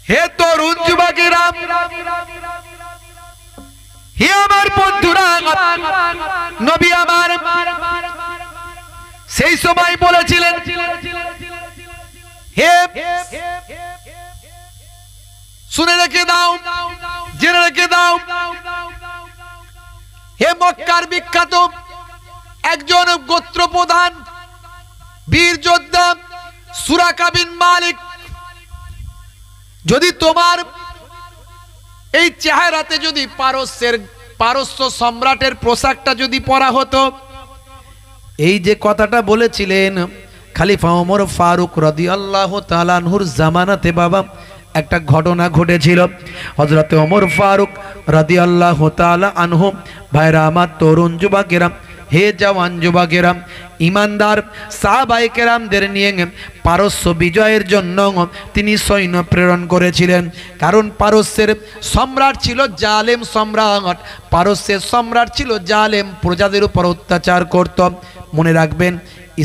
হে তরুণ যুবকেরা, হে আমার বন্ধুরা, নবী আমার সেই সময় বলেছিলেন, হে শুনে রেখে দাও, জেনে রেখে দাও, হে মক্কার বিখ্যাত একজন গোত্র প্রধান বীর যোদ্ধা সুরাকা বিন মালিক, যদি তোমার এই চেহারাতে যদি পারস্য সম্রাটের পোশাকটা যদি পরা হতো, এই যে কথাটা বলেছিলেন খলিফা ওমর ফারুক রাদিয়াল্লাহু তাআলা আনহুর জামানাতে বাবা একটা ঘটনা ঘটেছিল। হযরত ওমর ফারুক রাদিয়াল্লাহু তাআলা আনহু, ভাইরা আমার তরুণ যুবকেরা, হে জওয়ান যুবকেরা, ইমানদার সাহাবায়ে কেরামদের নিয়ে পারস্য বিজয়ের জন্য তিনি সৈন্য প্রেরণ করেছিলেন। কারণ পারস্যের সম্রাট ছিল জালেম সম্রাট, পারস্যের সম্রাট ছিল জালেম, প্রজাদের উপর অত্যাচার করত। মনে রাখবেন,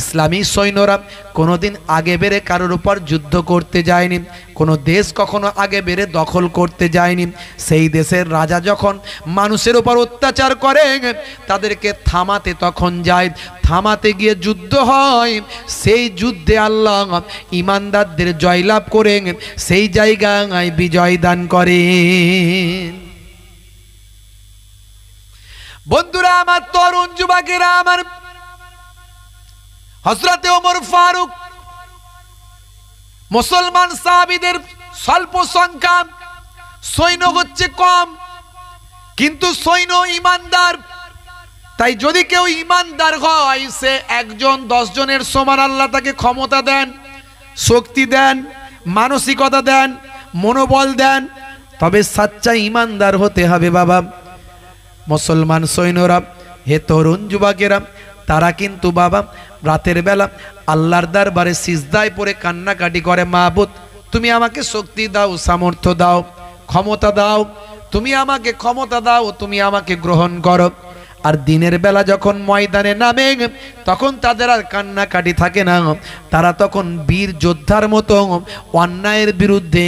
ইসলামী সৈন্যরা কোনোদিন আগে বেড়ে কারোর উপর যুদ্ধ করতে যায়নি, কোনো দেশ কখনো আগে বেড়ে দখল করতে যায়নি। সেই দেশের রাজা যখন মানুষের উপর অত্যাচার করে তাদেরকে থামাতে তখন যায়, থামাতে গিয়ে যুদ্ধ হয়, সেই যুদ্ধে আল্লাহ ইমানদারদের জয়লাভ করে সেই জায়গায় বিজয় দান করেন। বন্ধুরা আমার, তরুণ যুবকেরা আমার, হযরতে ওমর ফারুক মুসলমান সাহাবীদের স্বল্প সংখ্যা, সৈন্য হচ্ছে কম, কিন্তু সৈন্য ইমানদার। তাই যদি কেউ ইমানদার হয়, সে একজন 10 জনের সমান আল্লাহ তাকে ক্ষমতা দেন, শক্তি দেন, মানসিকতা দেন, মনোবল দেন। তবে সাচ্চা ইমানদার হতে হবে বাবা। মুসলমান সৈন্যরা, হে তরুণ যুবকেরা, তারা কিন্তু বাবা রাতের বেলা আল্লাহর দরবারে সিজদায় পড়ে কান্নাকাটি করে, মাবুদ তুমি আমাকে শক্তি দাও, সামর্থ্য দাও, ক্ষমতা দাও, তুমি আমাকে ক্ষমতা দাও, তুমি আমাকে গ্রহণ করো। আর দিনের বেলা যখন ময়দানে নামে তখন তাদের আর কান্নাকাটি থাকে না, তারা তখন বীর যোদ্ধার মতো অন্যায়ের বিরুদ্ধে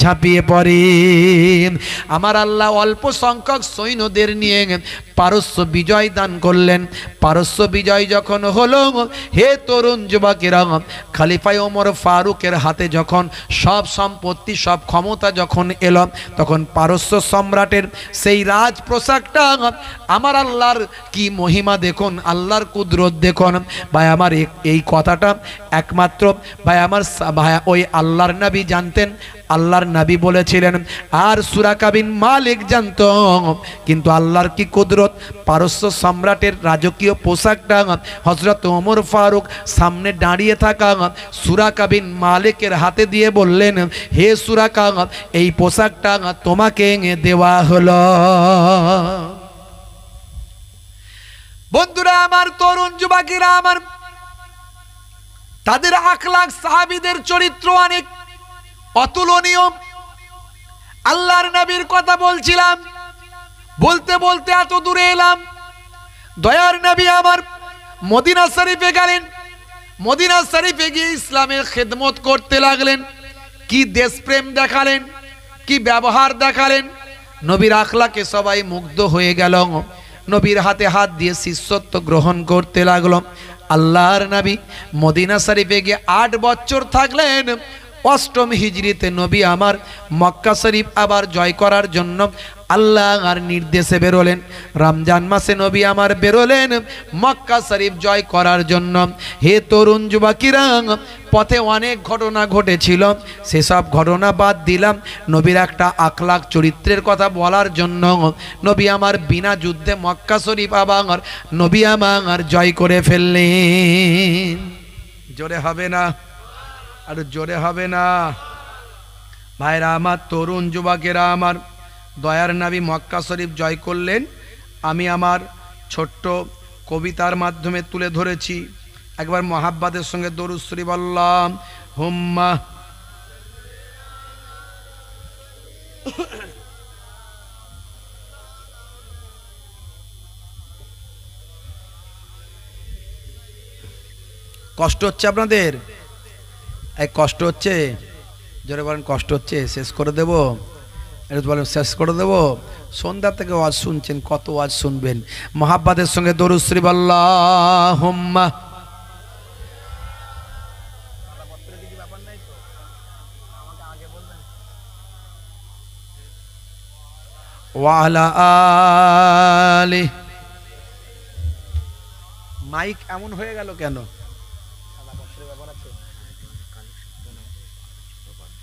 ঝাঁপিয়ে পড়ে। আমার আল্লাহ অল্প সংখ্যক সৈন্যদের নিয়ে পারস্য বিজয় দান করলেন। পারস্য বিজয় যখন হলো, হে তরুণ যুবকেরা, খলিফা ওমর ফারুকের হাতে যখন সব সম্পত্তি, সব ক্ষমতা যখন এলো, তখন পারস্য সম্রাটের সেই রাজ পোশাকটা, আমার আল্লাহর কি মহিমা দেখুন, আল্লাহর কুদরত দেখুন। ভাই আমার, এই কথাটা একমাত্র ভাই আমার ভাই ওই আল্লাহর নবী জানতেন, আল্লাহর নবী বলেছিলেন, আর সুরাকা বিন মালিক জানত। কিন্তু আল্লাহর কি কুদরত, পারস্য সম্রাটের রাজকীয় পোশাকটা হযরত ওমর ফারুক সামনে দাঁড়িয়ে থাকা সুরাকা বিন মালিকের হাতে দিয়ে বললেন, হে সুরাকা, এই পোশাকটা তোমাকে দেওয়া হলো। বন্ধুরা আমার, তরুণ যুবকেরা আমার, তাদের আখলাক, সাহাবীদের চরিত্র অনেক অতুলনীয়। আল্লাহর নবীর কথা বলছিলাম, বলতে বলতে এত দূরে এলাম। দয়ার নবী আমার মদিনা শরীফে গেলেন, মদিনা শরীফে গিয়ে ইসলামের খেদমত করতে লাগলেন। কি দেশপ্রেম দেখালেন, কি ব্যবহার দেখালেন। নবীর আখলাকে সবাই মুগ্ধ হয়ে গেল, নবীর হাতে হাত দিয়ে শিষ্যত্ব গ্রহণ করতে লাগলো। আল্লাহর নবী মদিনা শরীফে গিয়ে 8 বছর থাকলেন। 8ম হিজরিতে নবী আমার মক্কা শরীফ আবার জয় করার জন্য আল্লাহর নির্দেশে বেরোলেন। রমজান মাসে নবী আমার বেরোলেন মক্কা শরীফ জয় করার জন্য। হে তরুণ যুবকেরা, পথে অনেক ঘটনা ঘটেছিল, সেসব ঘটনা বাদ দিলাম। নবীর একটা আখলাক চরিত্রের কথা বলার জন্য নবী আমার বিনা যুদ্ধে মক্কা শরীফ আবার নবী আমার জয় করে ফেললেন। জোরে হবে না? আর জোরে হবে না? ভাইরা আমার, তরুণ যুবকেরা আমার, দয়ার নবী মক্কা শরীফ জয় করলেন। আমি আমার ছোট্ট কবিতার মাধ্যমে তুলে ধরেছি। একবার মহাব্বতের সঙ্গে দরুদ শরীফ বললাম, হুম্মা। কষ্ট হচ্ছে আপনাদের? এই কষ্ট হচ্ছে? জোরে বলেন কষ্ট হচ্ছে, শেষ করে দেব? এটা বলেন শেষ করে দেব? সন্ধ্যা থেকে ওয়াজ শুনছেন, কত ওয়াজ শুনবেন? মহাব্বতের সঙ্গে দরুদ শরীফ আল্লাহুম্মা ওয়া আলা আলি। মাইক এমন হয়ে গেল কেন?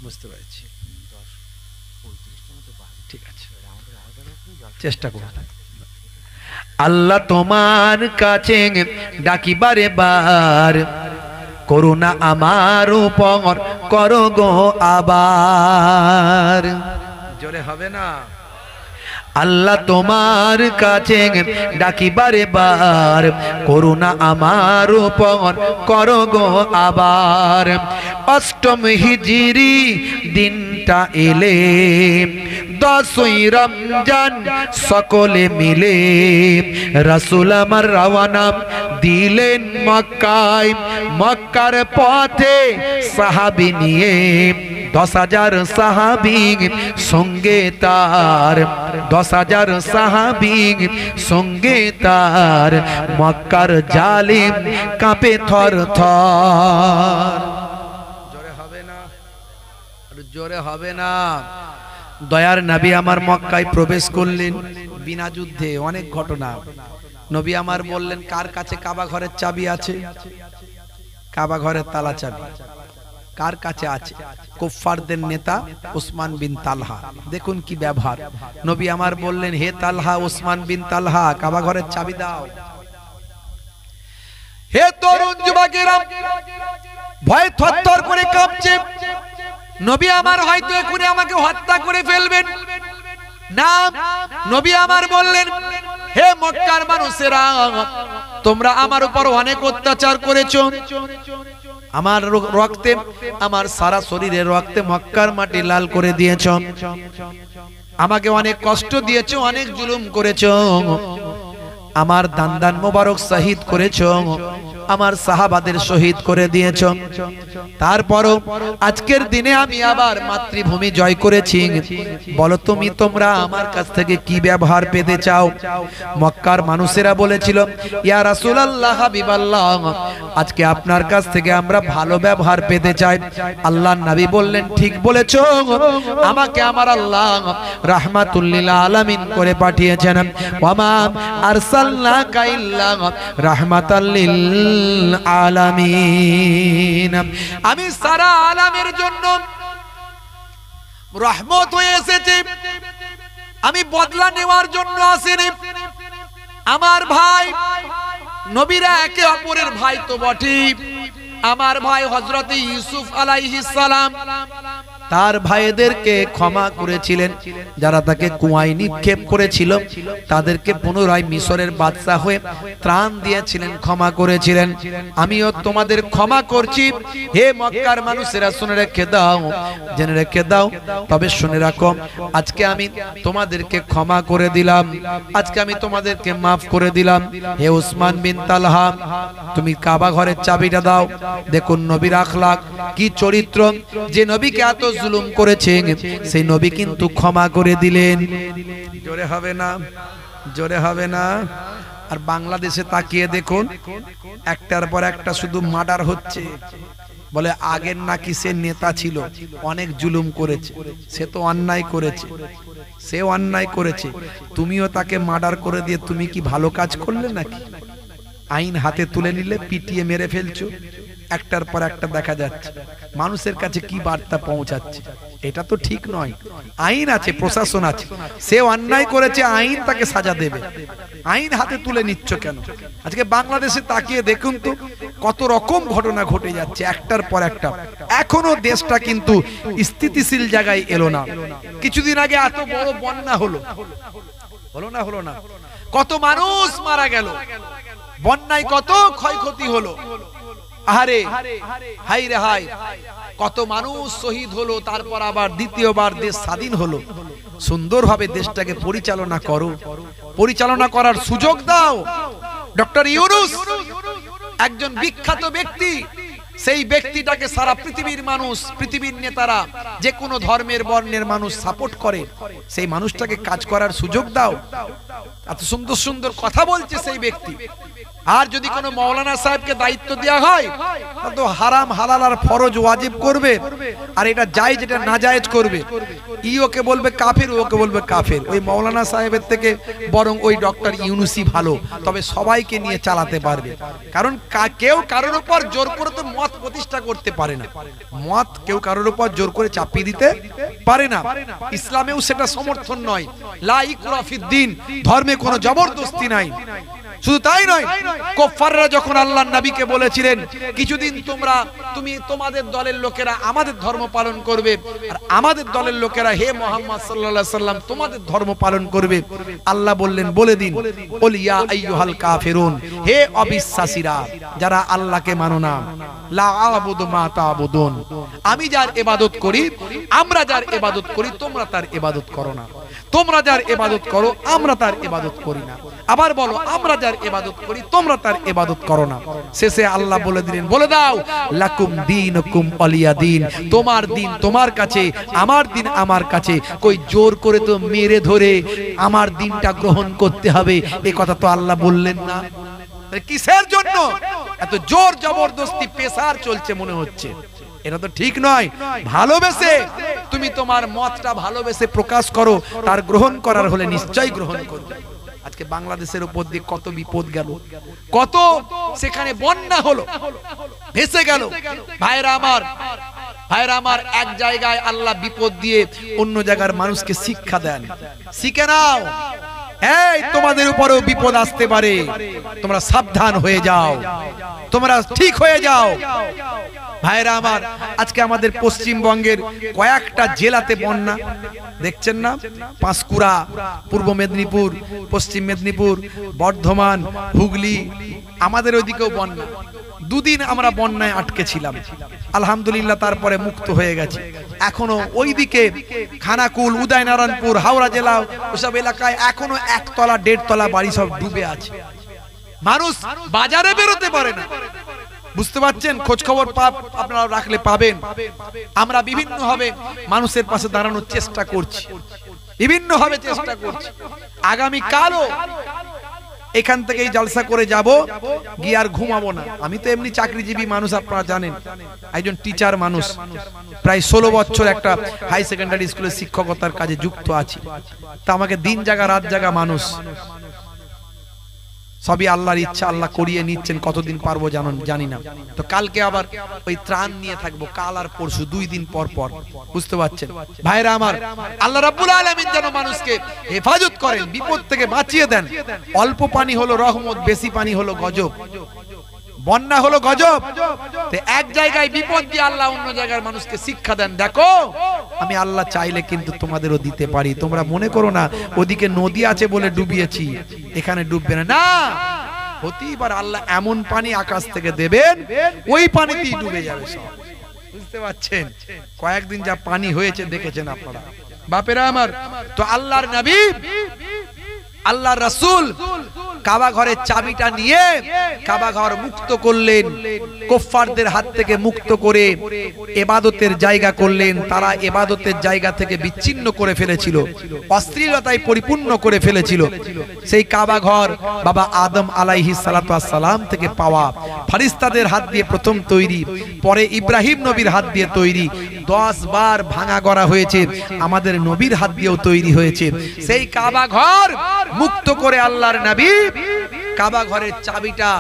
বুঝতে পারছি, ঠিক আছে, চেষ্টা করুন। আল্লাহ তোমার কাছে ডাকি বারে বার, করুণা আমার উপর করো গো আবার। জোরে হবে না? আল্লাহ তোমার কাছে ডাকি বারে বার, করুণা আমার উপর করো গো আবার। অষ্টম হিজরি দিনটা এলে, 10ই রমজান সকলে মিলে রাসূল আমার রওয়ানা দিলেন মক্কায়। মক্কার পথে সাহাবী নিয়ে 10,000 সাহাবী সঙ্গে তার, 10,000 সাহাবী সঙ্গে তার। মক্কার জালিম কাঁপে থর থর। জোরে হবে না? জোরে হবে না? দয়ার নবী আমার মক্কায় প্রবেশ করলেন বিনা যুদ্ধে। অনেক ঘটনা। নবী আমার বললেন, কার কাছে কাবা ঘরের চাবি আছে? কাবা ঘরের তালা চাবি কার কাছে আছে? কুফফারদের নেতা উসমান বিন তালহা। দেখুন কি ব্যবহার। নবী আমার বললেন, হে তালহা, উসমান বিন তালহা, কাবা ঘরের চাবি দাও। হে তরুণ যুবকেরা, ভয় থরথর করে কাঁপছে। নবী আমার হয়তো এখনই আমাকে হত্যা করে ফেলবেন। না, নবী আমার বললেন, হে মক্কার মানুষেরা, তোমরা আমার উপর অনেক অত্যাচার করেছো। আমার রক্তে, আমার সারা শরীরের রক্তে মক্কার মাটি লাল করে দিয়েছো। আমাকে অনেক কষ্ট দিয়েছো, অনেক জুলুম করেছো। আমার দান মোবারক শহীদ করেছো, আমার সাহাবাদের শহীদ করে দিয়েছো। তারপরও আজকের দিনে আমি আবার মাতৃভূমি জয় করেছি। বলো তুমি, তোমরা আমার কাছ থেকে কি ব্যবহার পেতে চাও? মক্কার মানুষেরা বলেছিল, ইয়া রাসূলুল্লাহ, হাবিবাল্লাহ, আজকে আপনার কাছ থেকে আমরা ভালো ব্যবহার পেতে চাই। আল্লাহর নবী বললেন, ঠিক বলেছো, আমাকে আমার আল্লাহ রাহমাতুল লিল আলামিন করে পাঠিয়েছেন। ওয়ামা আরসালনাকা ইল্লা রাহমাতাল লিল আলামিন। আমি সারা আলামের জন্য রহমত হয়ে এসেছি। আমি বদলা নেওয়ার জন্য আসিনি। আমার ভাই নবীরা একে অপরের ভাই তো বটেই। আমার ভাই হযরত ইউসুফ আলাইহিস সালাম তার ভাইদেরকে ক্ষমা করেছিলেন। যারা তাকে কুয়ায় নিক্ষেপ করেছিল তাদেরকে পুনরায় মিশরের বাদশা হয়ে ত্রাণ দিয়েছিলেন, ক্ষমা করেছিলেন। আমিও তোমাদের ক্ষমা করছি। হে মক্কার মানুষেরা, শুনে রেখে দাও, জেনে রেখে দাও। তবে শুনে রাখো, আজকে আমি তোমাদেরকে ক্ষমা করে দিলাম, আজকে আমি তোমাদেরকে মাফ করে দিলাম। হে উসমান বিন তালহা, তুমি কাবা ঘরের চাবিটা দাও। দেখুন নবীর আখলাক, কি চরিত্র। যে নবীকে এত জুলুম করেছেন, সেই নবী কিন্তু ক্ষমা করে দিলেন। জোরে হবে না? জোরে হবে না? আর বাংলাদেশে তাকিয়ে দেখুন, একটার পর একটা শুধু মার্ডার হচ্ছে। বলে আগের নাকি সে নেতা ছিল, অনেক জুলুম করেছে, সে তো অন্যায় করেছে, সে অন্যায় করেছে, তুমিও তাকে মার্ডার করে দিয়ে তুমি কি ভালো কাজ করলে নাকি? আইন হাতে তুলে নিলে পিটিয়ে মেরে ফেলছো। একটার পর একটা দেখা যাচ্ছে। মানুষের কাছে কি বার্তা পৌঁছাচ্ছে? এটা তো ঠিক নয়। আইন আছে, প্রশাসন আছে, সে অন্যায় করেছে, আইন তাকে সাজা দেবে। আইন হাতে তুলে নিচ্ছ কেন? আজকে বাংলাদেশে তাকিয়ে দেখুন তো, কত রকম ঘটনা ঘটে যাচ্ছে একটার পর একটা। এখনো দেশটা কিন্তু স্থিতিশীল জায়গায় এলো না। কিছুদিন আগে এত বড় বন্যা হলো, হলো না? হলো না? কত মানুষ মারা গেল, বন্যায় কত ক্ষয়ক্ষতি হলো। আরে হাই রে হাই, কত মানুষ শহীদ হলো। তারপর আবার দ্বিতীয়বার দেশ স্বাধীন হলো। সুন্দরভাবে দেশটাকে পরিচালনা করো, পরিচালনা করার সুযোগ দাও। ডক্টর ইউনূস একজন বিখ্যাত ব্যক্তি, সেই ব্যক্তিটাকে সারা পৃথিবীর মানুষ, পৃথিবীর নেতারা, যে কোনো ধর্মের বর্ণের মানুষ সাপোর্ট করে, সেই মানুষটাকে কাজ করার সুযোগ দাও। এত সুন্দর সুন্দর কথা বলছে সেই ব্যক্তি। আর যদি কোনো মাওলানা সাহেবকে দায়িত্ব দেওয়া হয়, তো হারাম হালাল আর ফরজ ওয়াজিব করবে, আর এটা জায়েজ এটা নাজায়েজ করবে। ওকে বলবে কাফের, ওকে বলবে কাফের। ওই মাওলানা সাহেবের থেকে বরং ওই ডক্টর ইউনুসই ভালো, তবে সবাইকে নিয়ে চালাতে পারবে। কারণ কেউ কারোর উপর জোর করে তো মত প্রতিষ্ঠা করতে পারে না। মত কেউ কারোর উপর জোর করে চাপিয়ে দিতে পারে না। ইসলামেও সেটা সমর্থন নয়। লা ইকরাহা ফিদ্দিন, ধর্মে কোনো জবরদস্তি নাই। শুধু তাই নয়, কুফাররা যখন আল্লাহর নবীকে বলেছিলেন কিছুদিন তুমি তোমাদের দলের লোকেরা আমাদের ধর্ম পালন করবে, আর আমাদের দলের লোকেরা হে মুহাম্মদ সাল্লাল্লাহু আলাইহি সাল্লাম তোমাদের ধর্ম পালন করবে, আল্লাহ বললেন বলে দিন, কুল ইয়া আইয়ুহাল কাফিরুন, হে অবিশ্বাসীরা যারা আল্লাহকে মানো না, লা আ'বুদু মা তা'বুদুন, আমি যার ইবাদত করি, আমরা যার ইবাদত করি, তোমরা তার ইবাদত করো না। তোমরা যার ইবাদত করো, আমরা তার ইবাদত করি না। আবার বলো, আমরা যার ইবাদত করি, তোমরা তার ইবাদত করো না। শেষে আল্লাহ বলে দিলেন, বলে দাও লাকুম দীনুকুম ওয়ালিয়া দীন, তোমার দিন তোমার কাছে, আমার দিন আমার কাছে। কই জোর করে তো মেরে ধরে আমার দিনটা গ্রহণ করতে হবে, এই কথা তো আল্লাহ বললেন না। কিসের জন্য এত জোর জবরদস্তি পেশার চলছে মনে হচ্ছে? এটা তো ঠিক নয়। ভালোবেসে তুমি তোমার মতটা ভালোবেসে প্রকাশ করো, তার গ্রহণ করার হলে নিশ্চয়ই গ্রহণ করবে। আজকে বাংলাদেশের উপর দিয়ে কত বিপদ গেল, কত সেখানে বন্যা হলো, ভেসে গেল। ভাইরা আমার, এক জায়গায় আল্লাহ বিপদ দিয়ে অন্য জায়গার মানুষকে শিক্ষা দেন। শিখে নাও, এই তোমাদের উপরেও বিপদ আসতে পারে, তোমরা সাবধান হয়ে যাও, তোমরা ঠিক হয়ে যাও। ভাইরা আমার, আজকে আমাদের পশ্চিমবঙ্গের কয়েকটা জেলাতে বন্যা দেখছেন না? পাঁশকুড়া, পূর্ব মেদিনীপুর, পশ্চিম মেদিনীপুর, বর্ধমান, হুগলি, আমাদের ওইদিকেও বন্যা। দুদিন আমরা বন্যায় আটকে ছিলাম, আলহামদুলিল্লাহ তারপরে মুক্ত হয়ে গেছে। এখনো ওইদিকে খানাকুল, উদয়নারায়ণপুর, হাওড়া জেলা, ওসব এলাকায় এখনো একতলা দেড়তলা বাড়ি সব ডুবে আছে। মানুষ বাজারে বেরোতে পারে না। বুঝতে পারছেন? খোঁজ খবর আপনারা রাখলে পাবেন। আমরা বিভিন্ন ভাবে মানুষের পাশে দাঁড়ানোর চেষ্টা করছি, বিভিন্ন ভাবে চেষ্টা করছি। আগামী কালও এখান থেকে জলসা করে যাব, গিয়ে আর ঘুমাবো না। আমি তো এমনি চাকরিজীবী মানুষ, আপনারা জানেন, একজন টিচার মানুষ, প্রায় 16 বছর একটা হাই সেকেন্ডারি স্কুলে শিক্ষকতার কাজে যুক্ত আছি। তা আমাকে দিন জাগা রাত জাগা মানুষ, সবই আল্লাহর ইচ্ছা, আল্লাহ করিয়ে নিচ্ছেন। কতদিন পারবো জানি না। তো কালকে আবার ওই ত্রাণ নিয়ে থাকবো, কাল আর পরশু, 2 দিন পর পর। বুঝতে পারছেন ভাইরা আমার? আল্লাহ রাব্বুল আলামিন যেন মানুষকে হেফাজত করেন, বিপদ থেকে বাঁচিয়ে দেন। অল্প পানি হলো রহমত, বেশি পানি হলো গজব। বন্যা হলো গজব। তো এক জায়গায় বিপদ দিয়ে আল্লাহ অন্য জায়গার মানুষকে শিক্ষা দেন, দেখো আমি আল্লাহ চাইলে কিন্তু তোমাদেরও দিতে পারি। তোমরা মনে করো না ওদিকে নদী আছে বলে ডুবিয়েছি, এখানে ডুববে না। না, হতেই পারে আল্লাহ এমন পানি আকাশ থেকে দেবেন, ওই পানিতেই ডুবে যাবে সব। বুঝতে পারছেন? কয়েকদিন যা পানি হয়েছে দেখেছেন আপনারা। বাপেরা আমার, তো আল্লাহর নবী, আল্লাহর রাসূল কাবা ঘরের চাবিটা নিয়ে কাবা ঘর মুক্ত করলেন, কুফফারদের হাত থেকে মুক্ত করে ইবাদতের জায়গা করলেন। তারা ইবাদতের জায়গা থেকে বিচ্ছিন্ন করে ফেলেছিল, অশ্লীলতায় পরিপূর্ণ করে ফেলেছিল। সেই কাবা ঘর বাবা আদম আলাইহিস সালাতু ওয়াস সালাম থেকে পাওয়া, ফেরেশতাদের হাত দিয়ে প্রথম তৈরি, পরে ইব্রাহিম নবীর হাত দিয়ে তৈরি, 10 বার ভাঙা গড়া হয়েছে, আমাদের নবীর হাত দিয়েও তৈরি হয়েছে। সেই কাবা ঘর মুক্ত করে আল্লাহর নবী কাবা ঘরের চাবিটা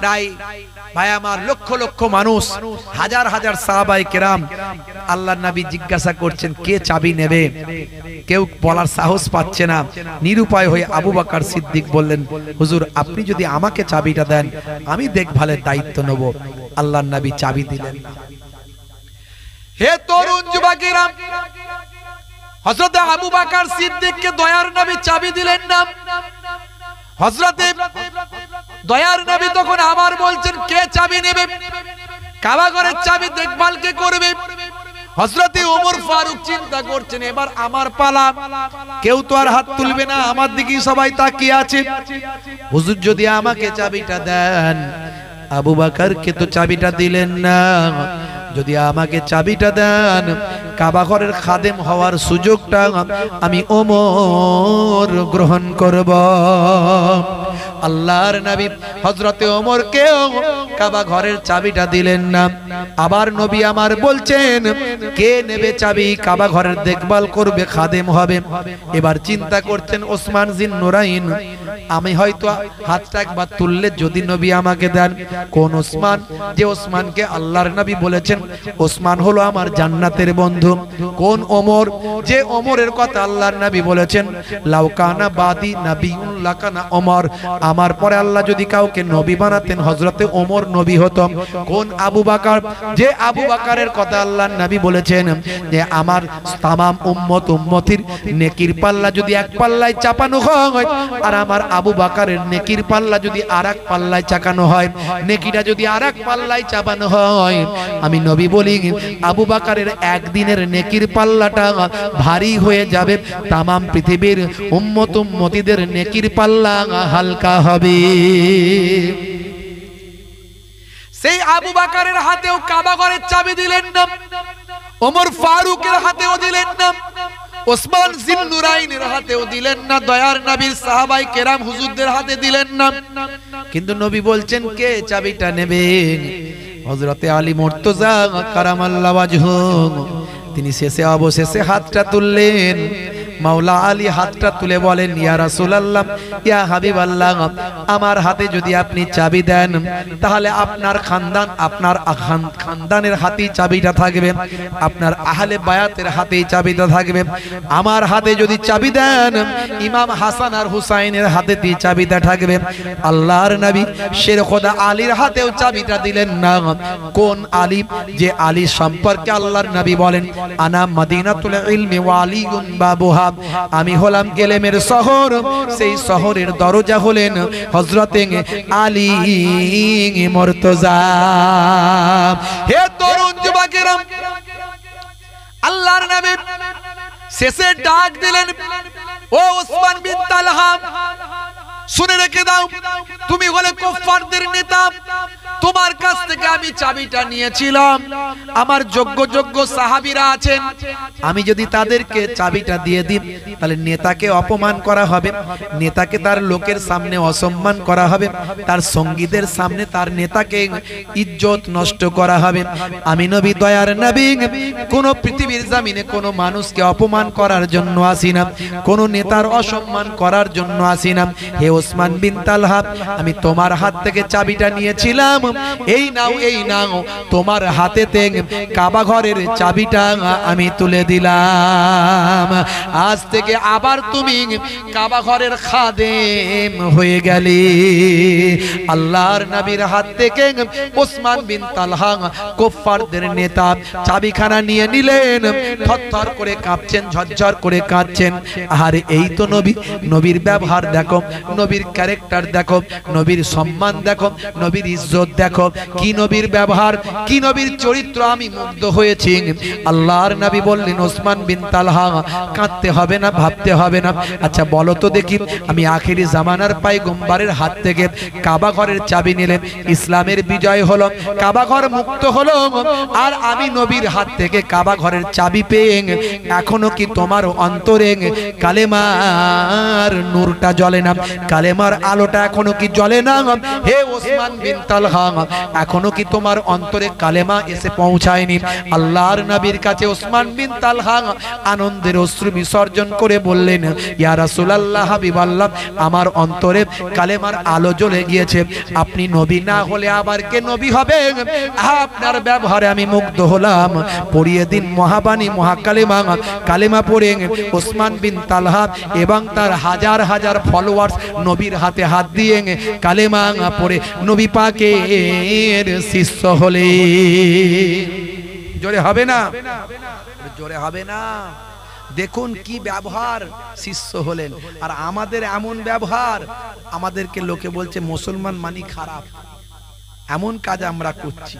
প্রায় ভাই আমার লক্ষ লক্ষ মানুষ, হাজার হাজার সাহাবায়ে কেরাম, আল্লাহর নবী জিজ্ঞাসা করছেন কে চাবি নেবে, কেউ বলার সাহস পাচ্ছে না। নিরুপায় হয়ে আবু বকর সিদ্দিক বললেন, হুজুর আপনি যদি আমাকে চাবিটা দেন আমি দেখভালের দায়িত্ব নেব। আল্লাহর নবী চাবি দিলেন। হে তরুণ যুবকেরা, হযরত আবু বকর সিদ্দিককে দয়ার নবী চাবি দিলেন না। হযরতে দয়ার নবী তখন আবার বলছেন কে চাবি নেবে, কাবা ঘরের চাবি দেখভাল কে করবে? হযরতে ওমর ফারুক চিন্তা করছেন এবার আমার পালা, কেউ তো আর হাত তুলবে না, আমার দিকেই সবাই তাকিয়ে আছে। হুজুর যদি আমাকে চাবিটা দেন আবু বকরকে তো চাবিটা দিলেন না, যদি আমাকে চাবিটা দেন কাবা ঘরের খাদেম হওয়ার সুযোগটা আমি ওমর গ্রহণ করব। আল্লাহর নবী হযরতে ওমরকেও কাবা ঘরের চাবিটা দিলেন না। আবার নবী আমার বলছেন, কে নেবে চাবি, কাবা ঘরের দেখভাল করবে, খাদেম হবে। এবার চিন্তা করছেন ওসমান জিন্নুরাইন, আমি হয়তো হাতটা একবার তুললে যদি নবী আমাকে দেন, কোন ওসমান, যে ওসমানকে আল্লাহর নবী বলেছেন ওসমান হলো আমার জান্নাতের বন্ধু। কোন ওমর, যে ওমরের কথা আল্লাহর নবী বলেছেন লাউকানা বাদি নবিয়ুন লাকানা ওমর, আমার পরে আল্লাহ যদি কাউকে নবী বানাতেন হযরতে ওমর নবী হতো। কোন আবু বকর, যে আবু বকরের কথা আল্লাহর নবী বলেছেন যে আমার तमाम উম্মতির নেকির পাল্লা যদি এক পাল্লায় চাপানো হয় আর আমার আবু বকরের নেকির পাল্লা যদি আরেক পাল্লায় চাকানো হয়, নেকিটা যদি আরেক পাল্লায় চাপানো হয়, আমি নবী বলি আবু বকরের একদিনের নেকির পাল্লাটা ভারী হয়ে যাবে, तमाम পৃথিবীর উম্মতিদের নেকির পাল্লা হালকা হবে। সেই আবু বকরের হাতেও কাবা ঘরের চাবি দিলেন না, ওমর ফারুকের হাতেও দিলেন না, ওসমান জিন্নুরাইনের হাতেও দিলেন না, দয়ার নবীর সাহাবায়ে কেরাম হুজুরদের হাতে দিলেন না। কিন্তু নবী বলছেন কে চাবিটা নেবে? হযরতে আলী মুর্তজা কারামাল্লাহু ওয়াজহু, তিনি শেষে অবশেষে হাতটা তুললেন। মাওলা আলী হাতটা তুলে বলেন, ইয়া রাসূলুল্লাহ, ইয়া হাবিবাল্লাহ, আমার হাতে যদি আপনি চাবি দেন তাহলে আপনার খানদান, আপনার খানদানের হাতেই চাবিটা থাকবে, আপনার আহলে বায়াতের হাতেই চাবিটা থাকবে। আমার হাতে যদি চাবি দেন ইমাম হাসান আর হুসাইনের হাতেই চাবিটা থাকবে। আল্লাহর নবী শের খোদা আলীর হাতেও চাবিটা দিলেন না। কোন আলী? যে আলী সম্পর্কে আল্লাহর নবী বলেন আনা মদিনাতুল ইলমি ওয়া আলিয়ুন বাবুহা, আমি হলাম ইলমের শহর, সেই শহরের দরজা হলেন হযরতে আলী মুর্তজা। হে তরুণ যুবকেরা, আল্লাহর নবী শেষে ডাক দিলেন, ও ওসমান বিন তালহা, শুনে রেখে দাও, তুমি হলে কুফফারদের নেতা, তোমার কাছ থেকে আমি চাবিটা নিয়েছিলাম। আমার যোগ্য সাহাবীরা আছেন, আমি যদি তাদেরকে চাবিটা দিয়ে দিই তাহলে নেতাকে অপমান করা হবে, নেতাকে তার লোকের সামনে অসম্মান করা হবে, তার সঙ্গীদের সামনে তার নেতাকে ইজ্জত নষ্ট করা হবে। আমি নবী, দয়ার নবী, কোন পৃথিবীর জমিনে কোন মানুষকে অপমান করার জন্য আসি না, কোন নেতার অসম্মান করার জন্য আসি না। হে ওসমান বিন তালহা, আমি তোমার হাত থেকে চাবিটা নিয়েছিলাম, এই নাও, এই নাও, তোমার হাতেতে কাবা ঘরের চাবিটা আমি তুলে দিলাম। আজ থেকে আবার তুমি কাবা ঘরের খাদেম হয়ে গেলে। আল্লাহর নবীর হাত থেকে ওসমান বিন তালহা কুফফারদের নেতা চাবিখানা নিয়ে নিলেন, থরথর করে কাঁপছেন, ঝরঝর করে কাঁদছেন। আর এই তো নবী, নবীর ব্যবহার দেখো, নবীর ক্যারেক্টার দেখো, নবীর সম্মান দেখো, নবীর ইজ্জত দেখো, কি নবীর ব্যবহার, কি নবীর চরিত্র, আমি মুগ্ধ হয়েছি। আল্লাহর নবী বললেন, ওসমান বিন তালহা, কাঁদতে হবে না, ভাবতে হবে না। আচ্ছা বলো তো দেখি, আমি আখেরি জামানার পয়গম্বরের হাত থেকে কাবা ঘরের চাবি নিলেন, ইসলামের বিজয় হলো, কাবা ঘর মুক্ত হলো, আর আমি নবীর হাত থেকে কাবা ঘরের চাবি পেয়ে এখনো কি তোমার অন্তরে কালেমার নূরটা জ্বলে না? কালেমার আলোটা এখনো কি জ্বলে না? হে ওসমান বিন তালহা, এখনো কি তোমার অন্তরে কালেমা এসে পৌঁছায়নি? আল্লাহর নবীর কাছে ওসমান বিন তালহা আনন্দের অশ্রু বিসর্জন করে বললেন, ইয়া রাসূলুল্লাহ, হাবিবাল্লাহ, আমার অন্তরে কালেমার আলো জ্বলে গিয়েছে, আপনি নবী না হলে আবার কে নবী হবে? আপনার ব্যবহারে আমি মুগ্ধ হলাম, পড়িয়ে দিন মহাবাণী মহাকালেমা। কালেমা পড়ে ওসমান বিন তালহা এবং তার হাজার হাজার ফলোয়ার্স নবীর হাতে হাত দিয়ে কালেমা পড়ে নবী পাকের শিষ্য হলে। জোরে হবে না? জোরে হবে না? দেখুন কি ব্যবহার, শিষ্য হলেন। আর আমাদের এমন ব্যবহার, আমাদেরকে লোকে বলছে মুসলমান মানি খারাপ, এমন কাজ আমরা করছি।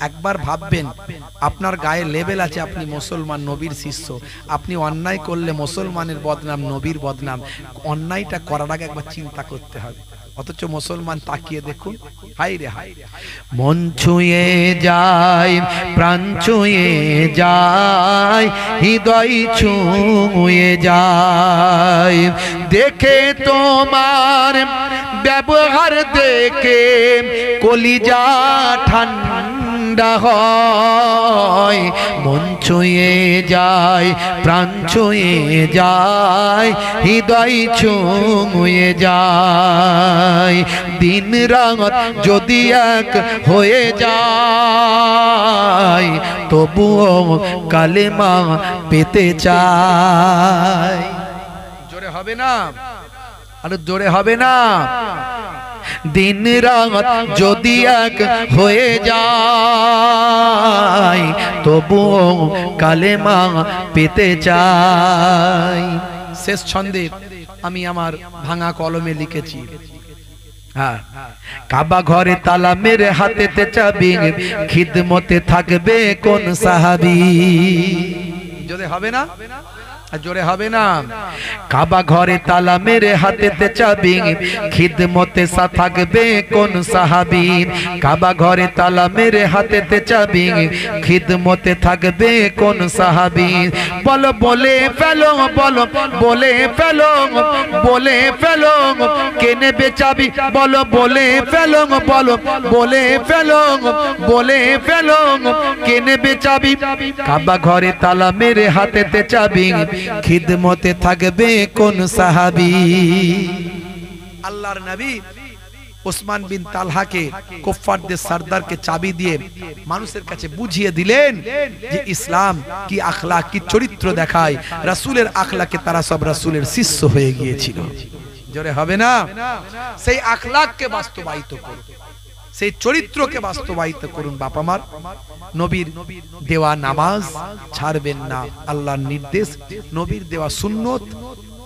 একবার ভাববেন, আপনার গায়ে লেবেল আছে, আপনি মুসলমান, নবীর শিষ্য, আপনি অন্যায় করলে মুসলমানের বদনাম, নবীর বদনাম। অন্যায়টা করার আগে একবার চিন্তা করতে হবে। অথচ মুসলমান তাকিয়ে দেখুন, হাই রে হাই, মন ছুঁয়ে যায়, প্রাণ ছুঁয়ে যায়, হৃদয় ছুঁয়ে যায়, দেখে তোমার ব্যবহার দেখে কলিজা ঠান্ডা হয়। মন ছুঁয়ে যায়, প্রাণ ছুঁয়ে যায়, হৃদয় ছুঁয়ে যায়। দিন রাত যদি এক হয়ে যায়, তবুও কালেমা পেতে চাই। জোরে হবে না? আরে জোরে হবে না? দিন রাত যদি এক হয়ে যায়, তবুও কালেমা পেতে চাই। শেষ ছন্দে আমি আমার ভাঙা কলমে লিখেছি, হ্যাঁ, কাবা ঘরে তালা মেরে হাতেতে চাবি, খিদমতে থাকবে কোন সাহাবী। জোরে হবে না? জোরে হবে না? কাবা ঘরে তালা মেরে হাতেতে চাবি, খিদমতে থাকবে কোন সাহাবী। কাবা ঘরে তালা মেরে হাতেতে চাবি, খিদমতে থাকবে কোন সাহাবী। বলো বলে ফেলো, বলো বলে ফেলো, বলে ফেলো, কে নেবে চাবি? বলো বলে ফেলো, বলো বলে ফেলো, বলে ফেলো, কে নেবে চাবি? কাবা ঘরে তালা মেরে হাতেতে চাবি, খিদমতে থাকবে কোন সাহাবী। আল্লাহর নবী ওসমান বিন তালহাকে, কুফফারদের সরদারকে চাবি দিয়ে মানুষের কাছে বুঝিয়ে দিলেন যে ইসলাম কি আখলাক, কি চরিত্র দেখায়। রাসূলের আখলাকে তারা সব রাসূলের শিষ্য হয়ে গিয়েছিল। জোরে হবে না? সেই আখলাককে বাস্তবায়িত করুন, সেই চরিত্রকে বাস্তবায়িত করুন। বাপ আমার, নবীর দেওয়া নামাজ ছাড়বেন না, আল্লাহর নির্দেশ। নবীর দেওয়া সুন্নত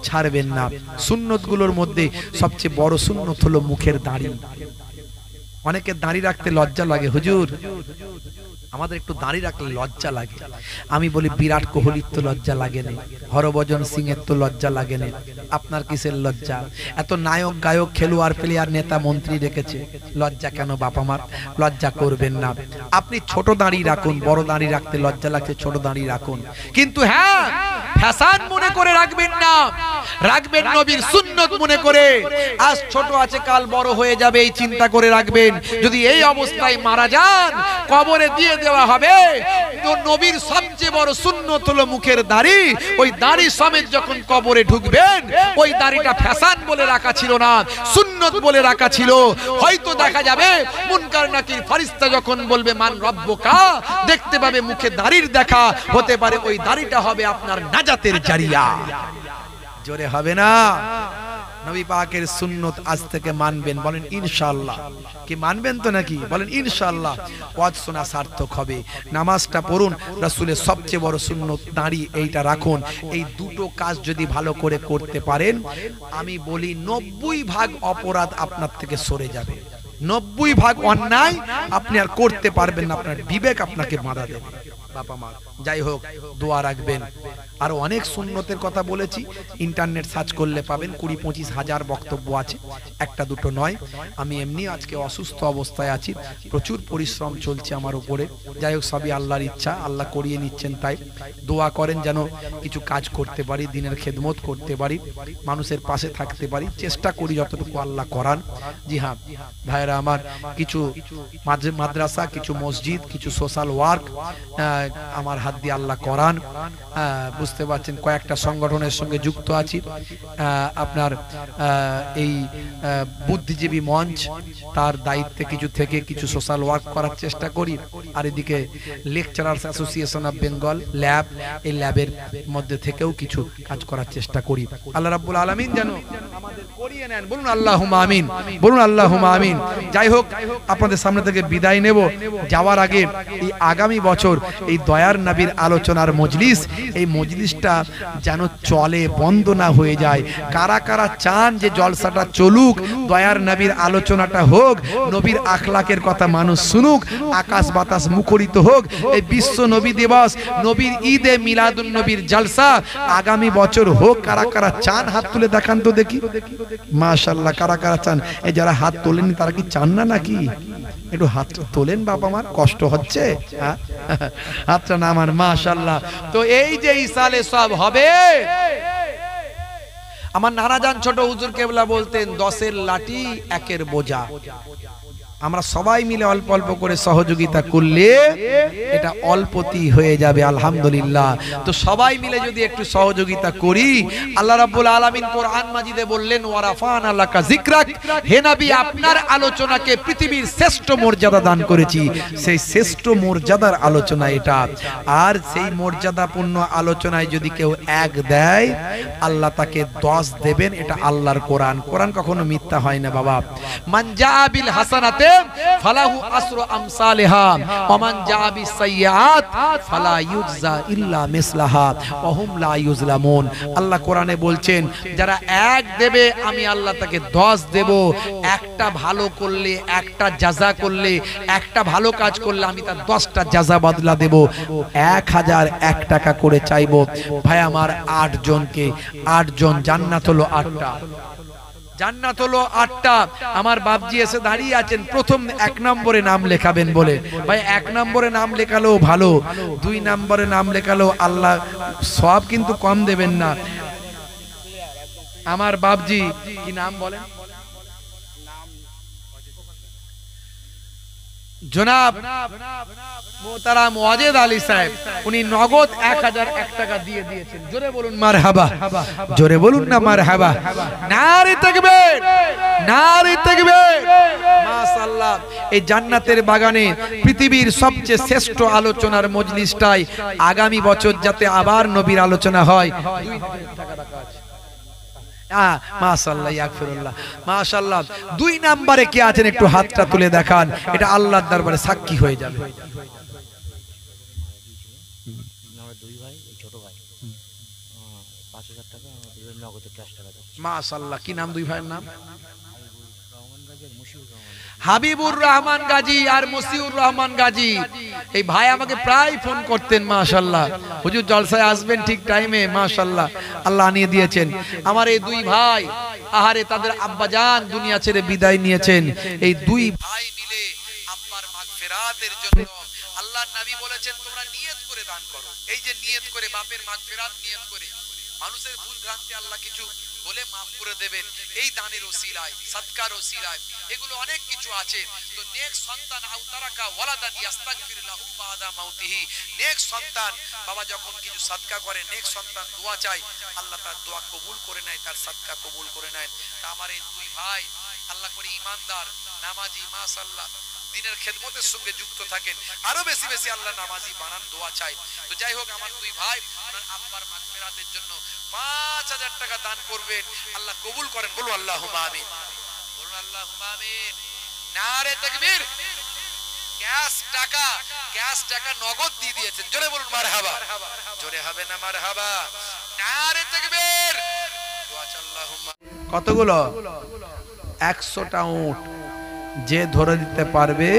ছাড়বেন না। সুন্নত গুলোর মধ্যে সবচেয়ে বড় সুন্নত হলো মুখের দাড়ি। অনেকে দাড়ি রাখতে লজ্জা লাগে, হুজুর আমাদের একটু দাড়ি রাখলে লজ্জা লাগে। আমি বলি বিরাট কোহলির তো লজ্জা লাগে না, হরভজন সিং এর তো লজ্জা লাগে না, আপনার কিসের লজ্জা? এত নায়ক গায়ক খেলোয়াড় প্লেয়ার নেতা মন্ত্রী রেখেছে, লজ্জা কেন? বাপ আমার, লজ্জা করবেন না। আপনি ছোট দাড়ি রাখুন, বড় দাড়ি রাখতে লজ্জা লাগছে, ছোট দাড়ি রাখুন। কিন্তু হ্যাঁ, ফ্যাশন মনে করে রাখবেন না, রাখবেন নবীর সুন্নত মনে করে। আজ ছোট আছে, কাল বড় হয়ে যাবে, এই চিন্তা করে রাখবেন। যদি এই অবস্থায় মারা যান, কবরে দিয়ে দেওয়া হবে। তো নবীর সবচেয়ে বড় সুন্নত হলো মুখের দাড়ি। ওই দাড়ি সমেত যখন কবরে ঢুকবেন, ওই দাড়িটা ফ্যাশন বলে রাখা ছিল না, সুন্নত বলে রাখা ছিল। হয়তো দেখা যাবে মুনকার নাকির ফেরেশতা যখন বলবে মান রব্বুকা, দেখতে পাবে মুখে দাড়ির দেখা, হতে পারে ওই দাড়িটা হবে আপনার নাজাতের জারিয়া। জোরে হবে না? নবী পাকের সুন্নত আজ থেকে মানবেন, বলেন ইনশাআল্লাহ। কি মানবেন তো নাকি? বলেন ইনশাআল্লাহ। ওয়াজ শোনা সার্থক হবে। নামাজটা পড়ুন, রাসূলের সবচেয়ে বড় সুন্নত দাড়ি, এইটা রাখুন। এই দুটো কাজ যদি ভালো করে করতে পারেন, আমি বলি 90% অপরাধ আপনার থেকে সরে যাবে। 90% অন্যায় আপনি আর করতে পারবেন না, আপনার বিবেক আপনাকে বাধা দেবে। বাবা মা, যাই হোক, দোয়া রাখবেন। আর অনেক সুন্নতের কথা বলেছি, ইন্টারনেট সার্চ করলে পাবেন, 20-25 হাজার বক্তব্য আছে, একটা দুটো নয়। আমি এমনি আজকে অসুস্থ অবস্থায় আছি, প্রচুর পরিশ্রম চলছে আমার উপরে। যাই হোক, সবই আল্লাহর ইচ্ছা, আল্লাহ করিয়ে নিচ্ছেন। তাই দোয়া করেন যেন কিছু কাজ করতে পারি, দিনের খেদমত করতে পারি, মানুষের পাশে থাকতে পারি। চেষ্টা করি যতটুকু আল্লাহ করান। জি হ্যাঁ ভাইরা আমার, কিছু মাদ্রাসা, কিছু মসজিদ, কিছু সোশ্যাল ওয়ার্ক আমার হাত দিয়ে আল্লাহ করান। বুঝতে পারছেন, কয়েকটা সংগঠনের সঙ্গে যুক্ত আছি। আপনার এই বুদ্ধিজীবী মঞ্চ, তার দায়িত্বে কিছু থেকে কিছু সোশ্যাল ওয়ার্ক করার চেষ্টা করি। আর এদিকে lecturers association of Bengal lab, এই ল্যাবের মধ্যে থেকেও কিছু কাজ করার চেষ্টা করি। আল্লাহ রাব্বুল আলামিন যেন আমাদের করিয়ে নেন। বলুন আল্লাহুম্মা আমিন, বলুন আল্লাহুম্মা আমিন। যাই হোক, আপনাদের সামনে থেকে বিদায় নেব। যাওয়ার আগে এই আগামী বছর এই দয়ার নবীর আলোচনার মজলিস, এই মজলিস মজলিসটা যেন চলে, বন্ধ না হয়ে যায়। কারা কারা চান যে জলসাটা চলুক, দয়ার নবীর আলোচনাটা হোক, নবীর আখলাকের কথা মানুষ শুনুক, আকাশ বাতাস মুখরিত হোক। এই বিশ্ব নবী দিবস, নবীর ঈদে মিলাদুন নবীর জলসা আগামী বছর হোক। কারা কারা চান হাত তুলে দেখান তো দেখি। মাশাআল্লাহ, কারা কারা চান? এই যারা হাত তোলেনি তারা কি চান না নাকি? একটু হাত তোলেন বাবা, আমার কষ্ট হচ্ছে, হাতটা না আমার। মাশাআল্লাহ। তো এই যে ইসালে সব হবে, আমার নানাজান ছোট হুজুর কেবলা বলতেন 10-এর লাঠি 1-এর বোঝা। আমরা সবাই মিলে অল্প অল্প করে সহযোগিতা করলে এটা অল্পতি হয়ে যাবে, আলহামদুলিল্লাহ। তো সবাই মিলে যদি একটু সহযোগিতা করি, আল্লাহ রাব্বুল আলামিন কোরআন মাজিদে বললেন ওয়ারাফানা লাকা যিকরাক, হে নবী আপনার আলোচনাকে পৃথিবীর শ্রেষ্ঠ মর্যাদা দান করেছি। সেই শ্রেষ্ঠ মর্যাদার আলোচনা এটা। আর সেই মর্যাদাপূর্ণ আলোচনায় যদি কেউ 1 দেয়, আল্লাহ তাকে 10 দেবেন। এটা আল্লাহর কোরআন। কোরআন কখনো মিথ্যা হয় না বাবা। মান জাআ বিল হাসানাতে ফালাহু আসরু আমসালিহা ওয়া মান জাআ বিস সাইয়্যাত ফালা ইউজা ইল্লা মিসলাহা ওয়া হুম লা ইউজলামুন। আল্লাহ কোরআনে বলছেন, যারা 1 দেবে আমি আল্লাহ তাকে 10 দেব। একটা ভালো করলে, একটা জাযা করলে, একটা ভালো কাজ করলে আমি তার 10টা জাযা বদলা দেব। 1001 টাকা করে চাইবো। ভাই আমার 8 জনকে, 8 জন, জান্নাত হলো 8টা, জান্নাত হলো 8টা। আমার বাপজি এসে দাঁড়িয়ে আছেন, প্রথম 1 নম্বরে নাম লেখাবেন বলে। ভাই 1 নম্বরে নাম লেখালেও ভালো, 2 নম্বরে নাম লেখালেও আল্লাহ সব কিন্তু কম দেবেন না। আমার বাপজি কি নাম বলেন? জনাব মোহতারাম ওয়াজেদ আলী সাহেব, উনি নগদ 1001 টাকা দিয়ে দিয়েছেন। জোরে বলুন মারহাবা, জোরে বলুন না মারহাবা। নারে তাকবীর, নারে তাকবীর। মাশাআল্লাহ। এই জান্নাতের বাগানে পৃথিবীর সবচেয়ে শ্রেষ্ঠ আলোচনার মজলিসটাই আগামী বছর যাতে আবার নবীর আলোচনা হয়। 2 টাকা রাখা আছে। মাশাআল্লাহ, ইয়াগফিরুল্লাহ। মাশাআল্লাহ। 2 নম্বরে কে আছেন একটু হাতটা তুলে দেখান, এটা আল্লাহর দরবারে সাক্ষী হয়ে যাবে। মাশাআল্লাহ। কি নাম 2 ভাইয়ের নাম? হাবিবুর রহমান গাজী আর মসিউর রহমান গাজী। এই ভাই আমাকে প্রায় ফোন করতেন, মাশাআল্লাহ হুজুর জলসায় আসবেন ঠিক টাইমে। মাশাআল্লাহ, আল্লাহ আনিয়ে দিয়েছেন। আমার এই 2 ভাই, আহারে তাদের আব্বাজান দুনিয়া ছেড়ে বিদায় নিয়েছেন। এই 2 ভাই মিলে আব্বার মাগফিরাতের জন্য আল্লাহর নবী বলেছেন তোমরা নিয়ত করে দান করো। এই যে নিয়ত করে, বাপের মাগফিরাত নিয়ত করে, মানুষের ভুল ভ্রান্তি আল্লাহ কিছু বলে মাফ করে দেবেন এই দানের ওসিলায়, সদকার ওসিলায়। এগুলো অনেক কিছু আছে। তো নেক সন্তান আও তারাকা ওয়ালাদান ইস্তাগফির লাহু বাদা মাউতিহি, নেক সন্তান বাবা যখন কিছু সদকা করে, নেক সন্তান দোয়া চায়, আল্লাহ তার দোয়া কবুল করে নেয়, তার সদকা কবুল করে নেয়। তা আমার এই 2 ভাই আল্লাহ করে ইমানদার, নামাজি, মাশাআল্লাহ দিনের খেদমতের সঙ্গে যুক্ত থাকেন। আরো বেশি বেশি আল্লাহ নামাজি বানান, দোয়া চাই। তো যাই হোক, আমার 2 ভাই ওনার আব্বার মাগফিরাতের জন্য 5000 টাকা দান করবেন। আল্লাহ কবুল করেন। বলুন আল্লাহুম্মা আমিন, বলুন আল্লাহুম্মা আমিন। নারে তাকবীর। ক্যাশ টাকা নগদ দিয়ে দিয়েছেন। জোরে বলুন মারহাবা। জোরে হবে না মারহাবা? নারে তাকবীর। দোয়া চাই আল্লাহুম্মা। কতগুলো? 100টা উট যে ধরে দিতে পারবে,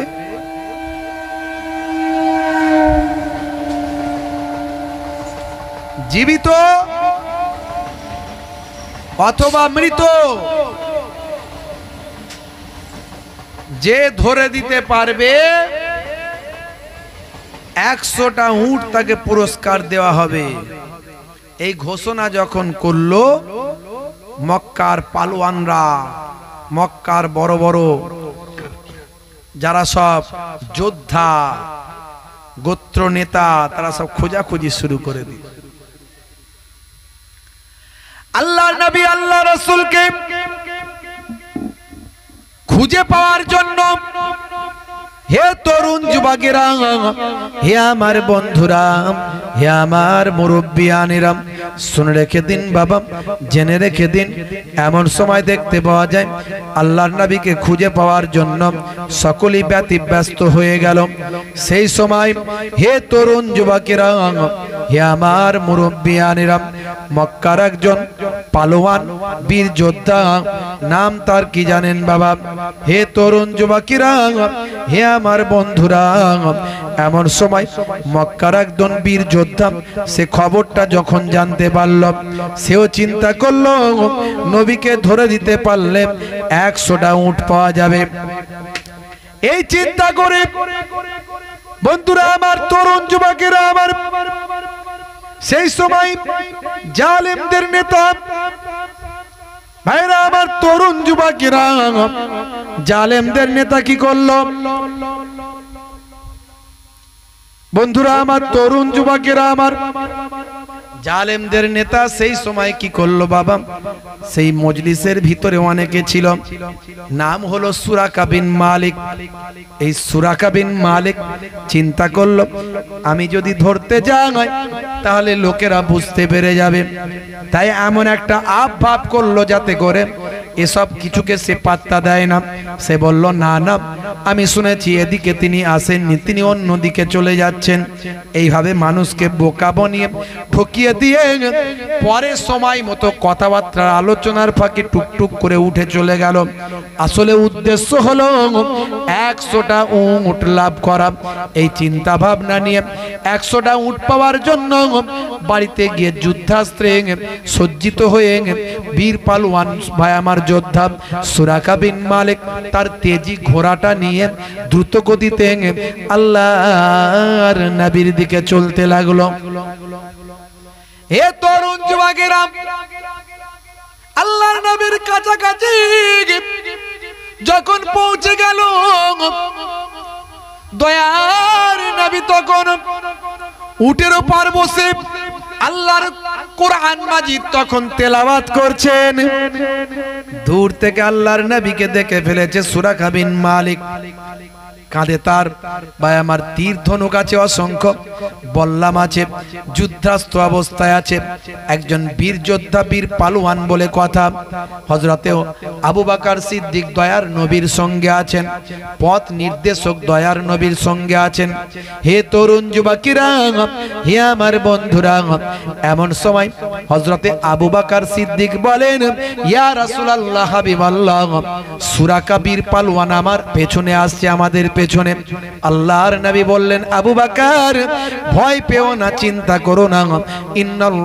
জীবিত অথবা মৃত, যে ধরে দিতে পারবে 100টা উট তাকে পুরস্কার দেওয়া হবে। এই ঘোষণা যখন করলো মক্কার পালোয়ানরা, মক্কার বড় বড় যারা সব যোদ্ধা, গোত্র নেতা, তারা সব খোঁজাখুঁজি শুরু করে দিল। আল্লাহ নবী আল্লাহ রাসূলকে খুঁজে পাওয়ার জন্য, হে তরুণ যুবকেরা, হে আমার বন্ধুরা, হে আমার মুরব্বিয়ানেরা, শুনে রেখে দিন বাবা, জেনে রেখে দিন। এমন সময় দেখতে পাওয়া যায় আল্লাহর নবীকে খুঁজে পাওয়ার জন্য সকলেই ব্যতিব্যস্ত হয়ে গেল। সেই সময় হে তরুণ যুবকেরা, হে আমার মুরব্বিয়ানেরা, মক্কার একজন পালোয়ান বীর যোদ্ধা, নাম তার কি জানেন বাবা? হে তরুণ যুবকেরা, হে আমার বন্ধুরা, এমন সময় মক্কার একজন বীর যোদ্ধা সে খবরটা যখন জানতে পারল, সেও চিন্তা করলো নবীকে ধরে দিতে পারলে 100টা উট পাওয়া যাবে। এই চিন্তা করে বন্ধুরা আমার, তরুণ যুবকেরা আমার, সেই সময় জালেমদের নেতা ভাইরা আমার, তরুণ যুবকেরা, জালেমদের নেতা কি করলো বন্ধুরা আমার, তরুণ যুবকেরা আমার, জালেমদের নেতা সেই সময় কি করলো বাবা? সেই মজলিসের ভিতরে অনেকে ছিল, নাম হলো সুরাকা বিন মালিক। এই সুরাকা বিন মালিক চিন্তা করলো, আমি যদি ধরতে যাই তাহলে লোকেরা বুঝতে পেরে যাবে, তাই এমন একটা ভাব করলো যাতে করে এসব কিছুকে সে পাত্তা দেয় না। সে বলল, না না, আমি শুনেছি এদিকে তিনি আসেননি, তিনি অন্যদিকে চলে যাচ্ছেন। এইভাবে মানুষকে বোকা বানিয়ে ঠকিয়ে দিয়ে পরে সময় মতো কথাবার্তার আলোচনার ফাঁকে টুকটুক করে উঠে চলে গেল। আসলে উদ্দেশ্য হলো 100টা উট লাভ করা। এই চিন্তা ভাবনা নিয়ে 100টা উট পাওয়ার জন্য বাড়িতে গিয়ে যুদ্ধাস্ত্রে সজ্জিত হয়ে বীর পালোয়ান ভাই আমার যোদ্ধা সুরাকা বিন মালিক তার তেজি ঘোড়াটা নিয়ে দ্রুত গতিতে আল্লাহর নবীর দিকে চলতে লাগলো। হে তরুণ যুবকেরা, আল্লাহর নবীর কাছাকাছি যখন পৌঁছে গেল, দয়ার নবী তখন উটের উপর বসে আল্লাহর কোরআন মাজিদ তখন তেলাওয়াত করছেন। দূর থেকে আল্লাহর নবীকে দেখে ফেলেছে সুরাকা বিন মালিক। কাঁধে তার ভাই আমার তীর ধনুক আছে, অসংখ্য বল্লাম আছে, যুদ্ধাস্ত অবস্থায় আছে। একজন বীর যোদ্ধা, বীর পালোয়ান বলে কথা। হযরতে আবু বকর সিদ্দিক দয়ার নবীর সঙ্গে আছেন, পথ নির্দেশক দয়ার নবীর সঙ্গে আছেন। হে তরুণ যুবকেরা, হে আমার বন্ধুরা, এমন সময় হযরতে আবু বকর সিদ্দিক বলেন, ইয়া রাসূলুল্লাহ, হাবিবাল্লাহ, সুরাকা বীর পালোয়ান আমার পেছনে আসছে, আমাদের পেছনে। আল্লাহর নবী বললেন, আবু বকর ভয় পেও না, চিন্তা করো না, ইন্নাল্লাহ